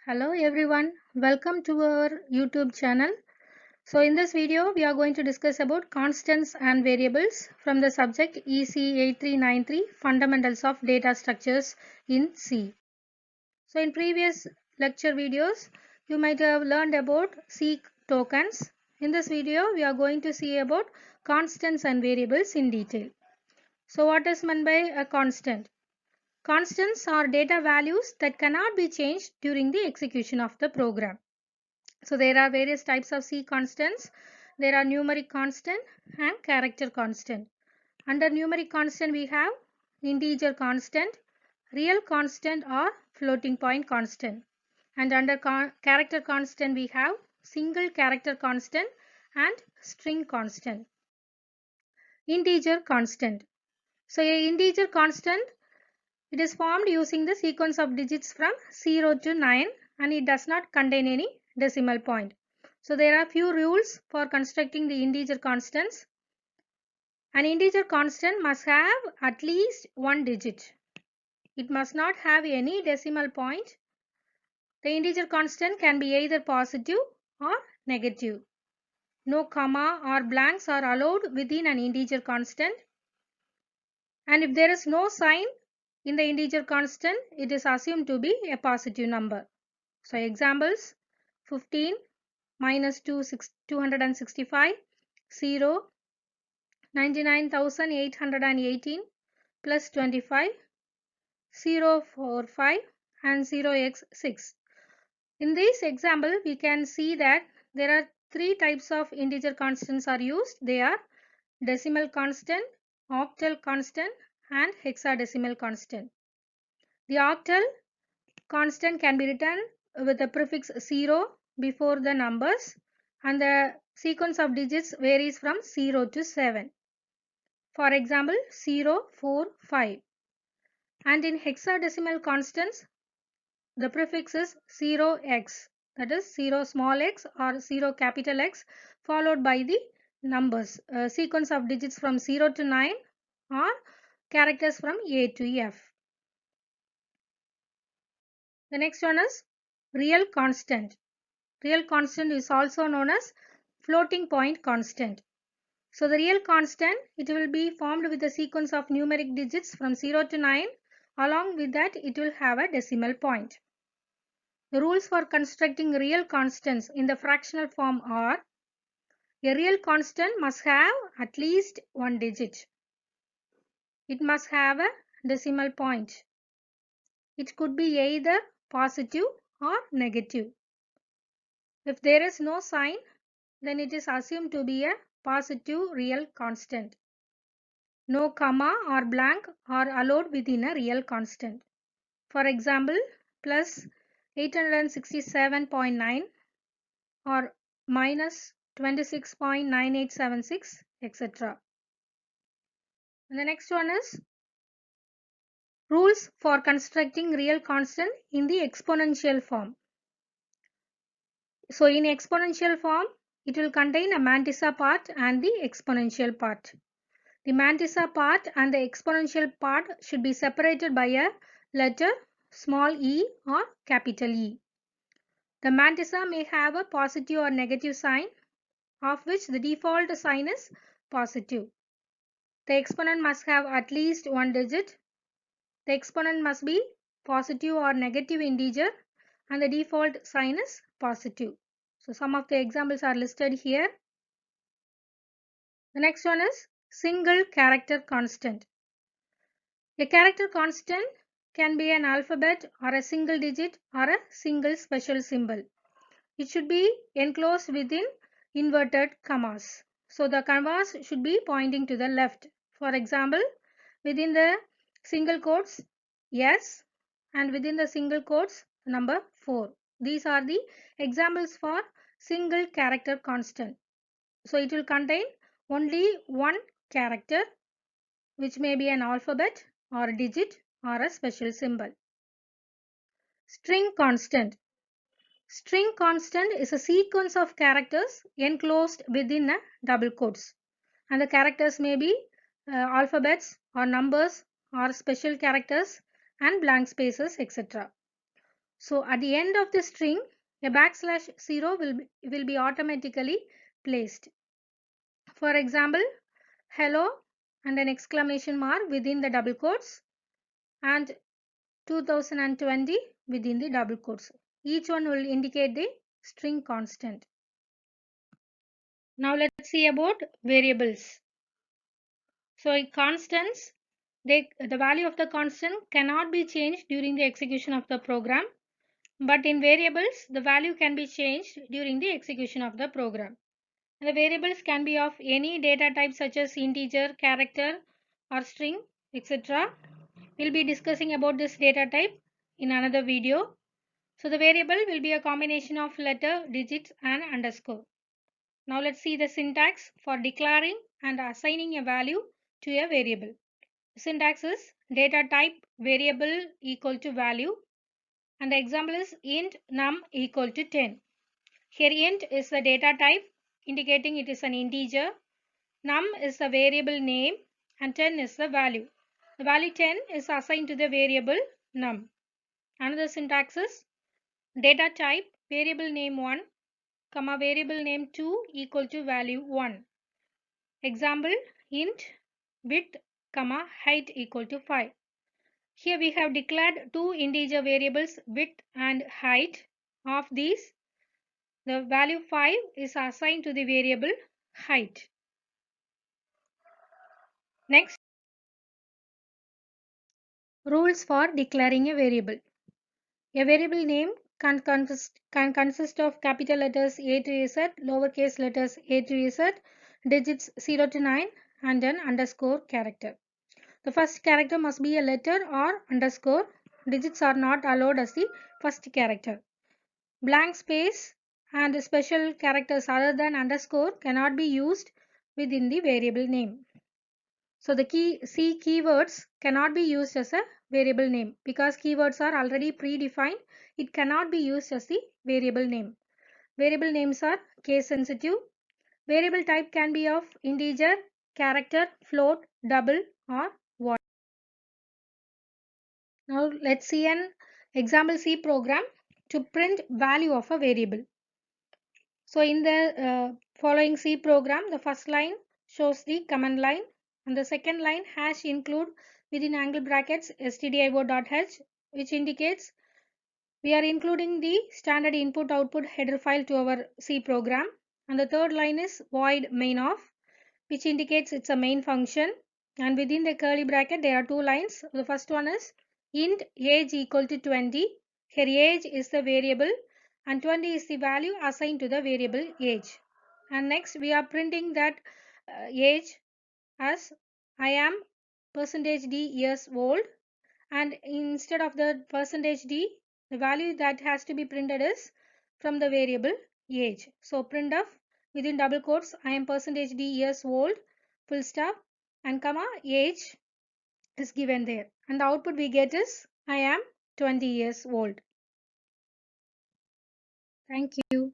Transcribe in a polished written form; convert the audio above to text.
Hello everyone, welcome to our YouTube channel. So in this video we are going to discuss about constants and variables from the subject EC8393 Fundamentals of Data Structures in C. So in previous lecture videos you might have learned about C tokens. In this video we are going to see about constants and variables in detail. So what is meant by a constant? Constants are data values that cannot be changed during the execution of the program. So there are various types of C constants. There are numeric constant and character constant. Under numeric constant we have integer constant, real constant or floating point constant. And under character constant we have single character constant and string constant. Integer constant. So a integer constant, it is formed using the sequence of digits from 0 to 9 and it does not contain any decimal point. So there are few rules for constructing the integer constants. An integer constant must have at least one digit. It must not have any decimal point. The integer constant can be either positive or negative. No comma or blanks are allowed within an integer constant. And if there is no sign in the integer constant, it is assumed to be a positive number. So examples: 15 minus 265, 0, 99,818 plus 25, 045 and 0x6. In this example, we can see that there are three types of integer constants are used. They are decimal constant, octal constant and hexadecimal constant. The octal constant can be written with the prefix 0 before the numbers and the sequence of digits varies from 0 to 7. For example, 0, 4, 5. And in hexadecimal constants, the prefix is 0x, that is 0 small x or 0 capital X followed by the numbers, sequence of digits from 0 to 9 or characters from A to F. The next one is real constant. Real constant is also known as floating point constant. So the real constant, it will be formed with a sequence of numeric digits from 0 to 9. Along with that, it will have a decimal point. The rules for constructing real constants in the fractional form are: a real constant must have at least one digit. It must have a decimal point. It could be either positive or negative. If there is no sign, then it is assumed to be a positive real constant. No comma or blank are allowed within a real constant. For example, plus 867.9 or minus 26.9876, etc. And the next one is rules for constructing real constant in the exponential form. So in exponential form, it will contain a mantissa part and the exponential part. The mantissa part and the exponential part should be separated by a letter small e or capital E. The mantissa may have a positive or negative sign, of which the default sign is positive. The exponent must have at least one digit. The exponent must be positive or negative integer and the default sign is positive. So some of the examples are listed here. The next one is single character constant. A character constant can be an alphabet or a single digit or a single special symbol. It should be enclosed within inverted commas. So the commas should be pointing to the left. For example, within the single quotes yes and within the single quotes number 4. These are the examples for single character constant. So it will contain only one character, which may be an alphabet or a digit or a special symbol. String constant. String constant is a sequence of characters enclosed within a double quotes, and the characters may be alphabets or numbers or special characters and blank spaces, etc. So at the end of the string, a \0 will be automatically placed. For example, hello and an exclamation mark within the double quotes and 2020 within the double quotes. Each one will indicate the string constant. Now let's see about variables. So constants, the value of the constant cannot be changed during the execution of the program, but in variables the value can be changed during the execution of the program. And the variables can be of any data type such as integer, character or string, etc. We'll be discussing about this data type in another video. So the variable will be a combination of letter, digits and underscore. Now let's see the syntax for declaring and assigning a value to a variable. The syntax is data type variable equal to value, and the example is int num equal to 10. Here int is the data type indicating it is an integer, num is the variable name and 10 is the value. The value 10 is assigned to the variable num. Another syntax is data type variable name 1 comma variable name 2 equal to value 1. Example int width comma height equal to 5. Here we have declared two integer variables width and height. Of these, the value 5 is assigned to the variable height. Next, rules for declaring a variable. A variable name can consist of capital letters A to Z, lowercase letters A to Z, digits 0 to 9 and an underscore character. The first character must be a letter or underscore. Digits are not allowed as the first character. Blank space and special characters other than underscore cannot be used within the variable name. So the C keywords cannot be used as a variable name because keywords are already predefined. It cannot be used as the variable name. Variable names are case sensitive. Variable type can be of integer, character, float, double or void. Now let's see an example C program to print value of a variable. So in the following C program, the first line shows the command line and the second line hash include within angle brackets stdio.h, which indicates we are including the standard input output header file to our C program, and the third line is void main of, which indicates it's a main function, and within the curly bracket there are two lines. The first one is int age equal to 20. Here age is the variable and 20 is the value assigned to the variable age. And next we are printing that age as I am %d years old, and instead of the %d, the value that has to be printed is from the variable age. So printf within double quotes I am %d years old full stop and comma age is given there, and the output we get is I am 20 years old. Thank you.